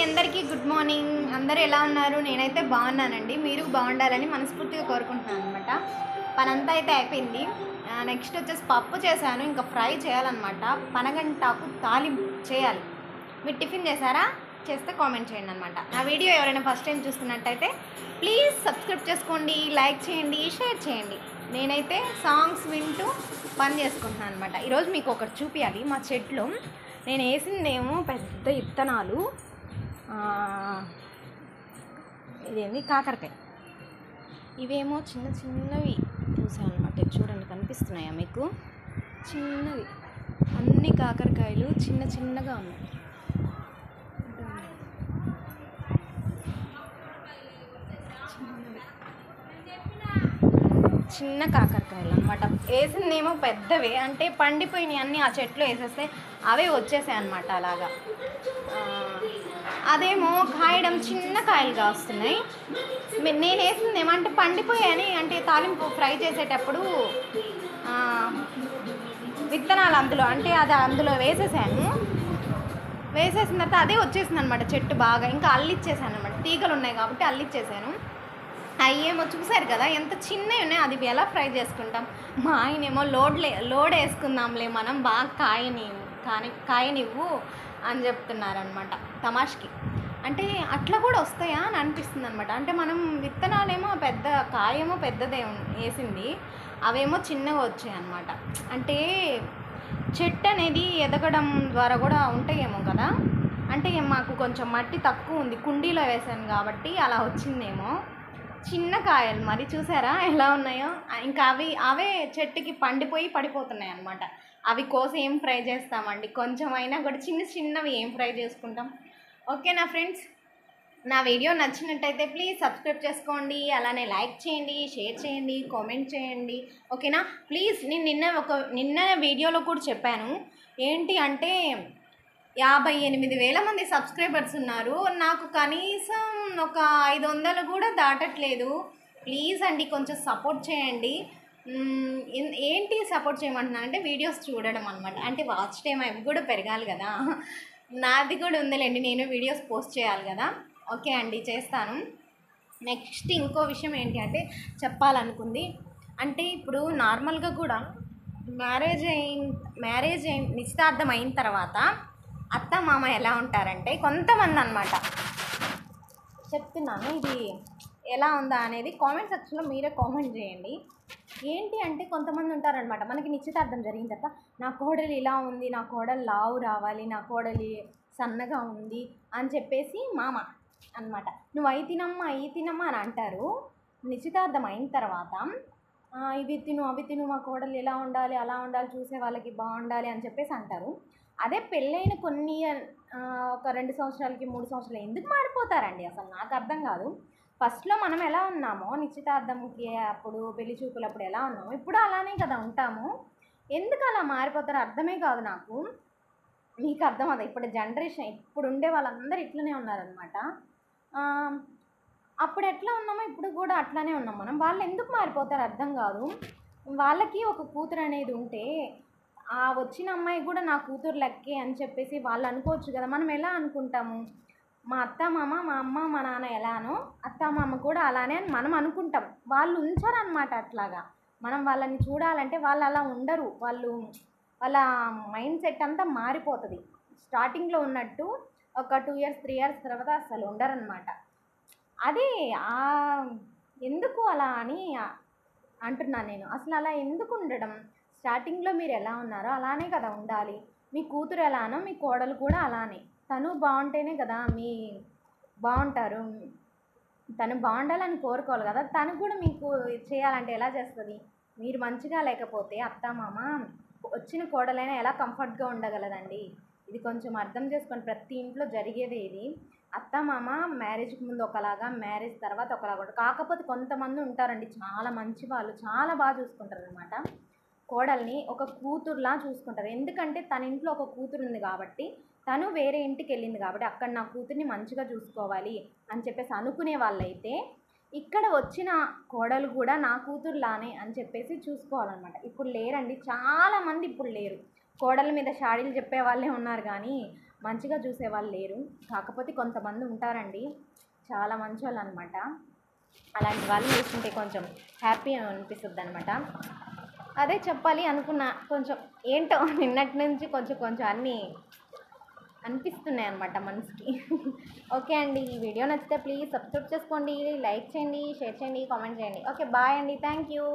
అందరికీ good morning. అందరూ ఎలా ఉన్నారు? నేనైతే బాగున్నానండి. మీరు బాగుండాలని మనస్ఫూర్తిగా కోరుకుంటున్నాను అనమాట. పనంతా అయితే అయిపోయింది. నెక్స్ట్ వచ్చేసి పప్పు చేశాను, ఇంకా ఫ్రై చేయాలన్నమాట. పనగంటాకు తాలింపు చేయాలి. మీరు టిఫిన్ చేశారా? చేస్తే కామెంట్ చేయండి అనమాట. నా వీడియో ఎవరైనా ఫస్ట్ టైం చూస్తున్నట్టయితే ప్లీజ్ సబ్స్క్రైబ్ చేసుకోండి, లైక్ చేయండి, షేర్ చేయండి. నేనైతే సాంగ్స్ వింటూ పని చేసుకుంటున్నాను అనమాట. ఈరోజు మీకు ఒకటి చూపించాలి. మా చెట్లు నేను వేసిందేమో పెద్ద విత్తనాలు, ఇదేంది కాకరకాయ, ఇవేమో చిన్న చిన్నవి పూసాను అనమాట. చూడండి, కనిపిస్తున్నాయా మీకు? చిన్నవి అన్ని కాకరకాయలు చిన్న చిన్నగా ఉన్నాయి. చిన్న కాకరకాయలు అనమాట. వేసిందేమో పెద్దవే, అంటే పండిపోయినాయి అన్నీ ఆ చెట్లు వేసేస్తే అవే వచ్చేసాయి అనమాట. అలాగా అదేమో కాయడం చిన్న కాయలుగా వస్తున్నాయి. నేను వేసింది ఏమంటే పండిపోయాయని, అంటే తాలింపు ఫ్రై చేసేటప్పుడు విత్తనాలు అందులో, అంటే అది అందులో వేసేసాను. వేసేసిన తర్వాత అదే వచ్చేసింది అనమాట చెట్టు బాగా. ఇంకా అల్లిచ్చేసాను అనమాట, తీగలు ఉన్నాయి కాబట్టి అల్లిచ్చేసాను. అయ్యేమో చూసారు కదా ఎంత చిన్నవి ఉన్నాయి. అది ఎలా ఫ్రై చేసుకుంటాం? మా ఆయనేమో లోడ్ వేసుకుందాంలే మనం, బాగా కాయనివ్వు అని చెప్తున్నారనమాట తమాష్కి. అంటే అట్లా కూడా వస్తాయా అని అనిపిస్తుంది అనమాట. అంటే మనం విత్తనాలేమో పెద్ద, కాయేమో పెద్దదే వేసింది, అవేమో చిన్నగా వచ్చాయి అనమాట. అంటే చెట్టు అనేది ఎదగడం ద్వారా కూడా ఉంటాయేమో కదా. అంటే మాకు కొంచెం మట్టి తక్కువ ఉంది, కుండీలో వేసాను కాబట్టి అలా వచ్చిందేమో. చిన్న కాయలు మరి చూసారా ఎలా ఉన్నాయో. ఇంకా అవే చెట్టుకి పండిపోయి పడిపోతున్నాయి అన్నమాట. అవి కోసి ఏం ఫ్రై చేస్తామండి? కొంచెం అయినా కూడా చిన్నవి ఏం ఫ్రై చేసుకుంటాం? ఓకేనా ఫ్రెండ్స్? నా వీడియో నచ్చినట్టయితే ప్లీజ్ సబ్స్క్రైబ్ చేసుకోండి, అలానే లైక్ చేయండి, షేర్ చేయండి, కామెంట్ చేయండి. ఓకేనా? ప్లీజ్. నేను నిన్న వీడియోలో కూడా చెప్పాను ఏంటి అంటే 58,000 మంది సబ్స్క్రైబర్స్ ఉన్నారు. నాకు కనీసం ఒక 500 కూడా దాటట్లేదు. ప్లీజ్ అండి, కొంచెం సపోర్ట్ చేయండి. ఏంటి సపోర్ట్ చేయమంటున్నాను అంటే వీడియోస్ చూడడం అనమాట. అంటే వాచ్ టైం అవి కూడా పెరగాలి కదా. నాది కూడా ఉందిలేండి, నేను వీడియోస్ పోస్ట్ చేయాలి కదా. ఓకే అండి, చేస్తాను. నెక్స్ట్ ఇంకో విషయం ఏంటి అంటే చెప్పాలనుకుంది, అంటే ఇప్పుడు నార్మల్గా కూడా మ్యారేజ్ నిశ్చితార్థం అయిన తర్వాత అత్త మామ ఎలా ఉంటారంటే, కొంతమంది అనమాట, చెప్తున్నాను ఇది ఎలా ఉందా అనేది కామెంట్ సెక్షన్లో మీరే కామెంట్ చేయండి. ఏంటి అంటే కొంతమంది ఉంటారనమాట, మనకి నిశ్చితార్థం జరిగిన తర్వాత నా కోడలు ఇలా ఉంది, నా కోడలు లావు రావాలి, నా కోడలి సన్నగా ఉంది అని చెప్పేసి మామ అనమాట, నువ్వు అవి తినమ్మా అని అంటారు. నిశ్చితార్థం అయిన తర్వాత ఇవి తిను అవి తిను, మా కోడలు ఎలా ఉండాలి అలా ఉండాలి, చూసే వాళ్ళకి బాగుండాలి అని చెప్పేసి అంటారు. అదే పెళ్ళైన ఒక 2 సంవత్సరాలకి 3 సంవత్సరాలు ఎందుకు మారిపోతారండి? అసలు నాకు అర్థం కాదు. ఫస్ట్లో మనం ఎలా ఉన్నామో నిశ్చితార్థంకి అప్పుడు, పెళ్లి చూపులప్పుడు ఎలా ఉన్నామో ఇప్పుడు అలానే కదా ఉంటాము. ఎందుకు అలా మారిపోతారో అర్థమే కాదు నాకు. మీకు అర్థం అవుతుంది. ఇప్పుడు జనరేషన్, ఇప్పుడు ఉండే వాళ్ళందరూ ఇట్లనే ఉన్నారనమాట. అప్పుడు ఎట్లా ఉన్నామో ఇప్పుడు కూడా అట్లానే ఉన్నాం మనం. వాళ్ళు ఎందుకు మారిపోతారో అర్థం కాదు. వాళ్ళకి ఒక కూతురు అనేది ఉంటే ఆ వచ్చిన అమ్మాయి కూడా నా కూతురు లెక్కే అని చెప్పేసి వాళ్ళు అనుకోవచ్చు కదా. మనం ఎలా అనుకుంటాము? మా అత్త మామ, మా అమ్మ మా నాన్న ఎలానో అత్త మామ కూడా అలానే అని మనం అనుకుంటాం. వాళ్ళు ఉంచారనమాట అట్లాగా. మనం వాళ్ళని చూడాలంటే వాళ్ళు అలా ఉండరు. వాళ్ళ మైండ్ సెట్ అంతా మారిపోతుంది. స్టార్టింగ్లో ఉన్నట్టు ఒక 2 ఇయర్స్ 3 ఇయర్స్ తర్వాత అసలు ఉండరనమాట. అదే ఎందుకు అలా అని అంటున్నాను నేను. అసలు అలా ఎందుకు ఉండడం? స్టార్టింగ్లో మీరు ఎలా ఉన్నారో అలానే కదా ఉండాలి. మీ కూతురు ఎలానో మీ కోడలు కూడా అలానే. తను బాగుంటేనే కదా బాగుంటారు. తను బాగుండాలని కోరుకోవాలి కదా. తను కూడా మీకు చేయాలంటే ఎలా చేస్తుంది? మీరు మంచిగా లేకపోతే అత్త మామ వచ్చిన కోడలైనా ఎలా కంఫర్ట్గా ఉండగలదండి? ఇది కొంచెం అర్థం చేసుకోండి. ప్రతి ఇంట్లో జరిగేది ఇది. అత్త మామ మ్యారేజ్కి ముందు ఒకలాగా, మ్యారేజ్ తర్వాత ఒకలాగా ఉంటారు. కాకపోతే కొంతమంది ఉంటారండి చాలా మంచి వాళ్ళు, చాలా బాగా చూసుకుంటారు అనమాట. కోడల్ని ఒక కూతురులా చూసుకుంటారు. ఎందుకంటే తన ఇంట్లో ఒక కూతురు ఉంది కాబట్టి, తను వేరే ఇంటికి వెళ్ళింది కాబట్టి అక్కడ నా కూతుర్ని మంచిగా చూసుకోవాలి అని చెప్పేసి అనుకునే వాళ్ళైతే, ఇక్కడ వచ్చిన కోడలు కూడా నా కూతురులానే అని చెప్పేసి చూసుకోవాలన్నమాట. ఇప్పుడు లేరండి, చాలామంది ఇప్పుడు లేరు. కోడల మీద షాడీలు చెప్పే వాళ్ళే ఉన్నారు కానీ మంచిగా చూసేవాళ్ళు లేరు. కాకపోతే కొంతమంది ఉంటారండి, చాలా మంచి వాళ్ళు అనమాట. అలాంటి వాళ్ళు చూస్తుంటే కొంచెం హ్యాపీ అనిపిస్తుంది అనమాట. అదే చెప్పాలి అనుకున్నా, కొంచెం ఏంటో నిన్నటి నుంచి కొంచెం కొంచెం అన్నీ అనిపిస్తున్నాయి అనమాట మనసుకి. ఓకే అండి, ఈ వీడియో నచ్చితే ప్లీజ్ సబ్స్క్రైబ్ చేసుకోండి, లైక్ చేయండి, షేర్ చేయండి, కామెంట్ చేయండి. ఓకే, బాయ్ అండి, థ్యాంక్ యూ.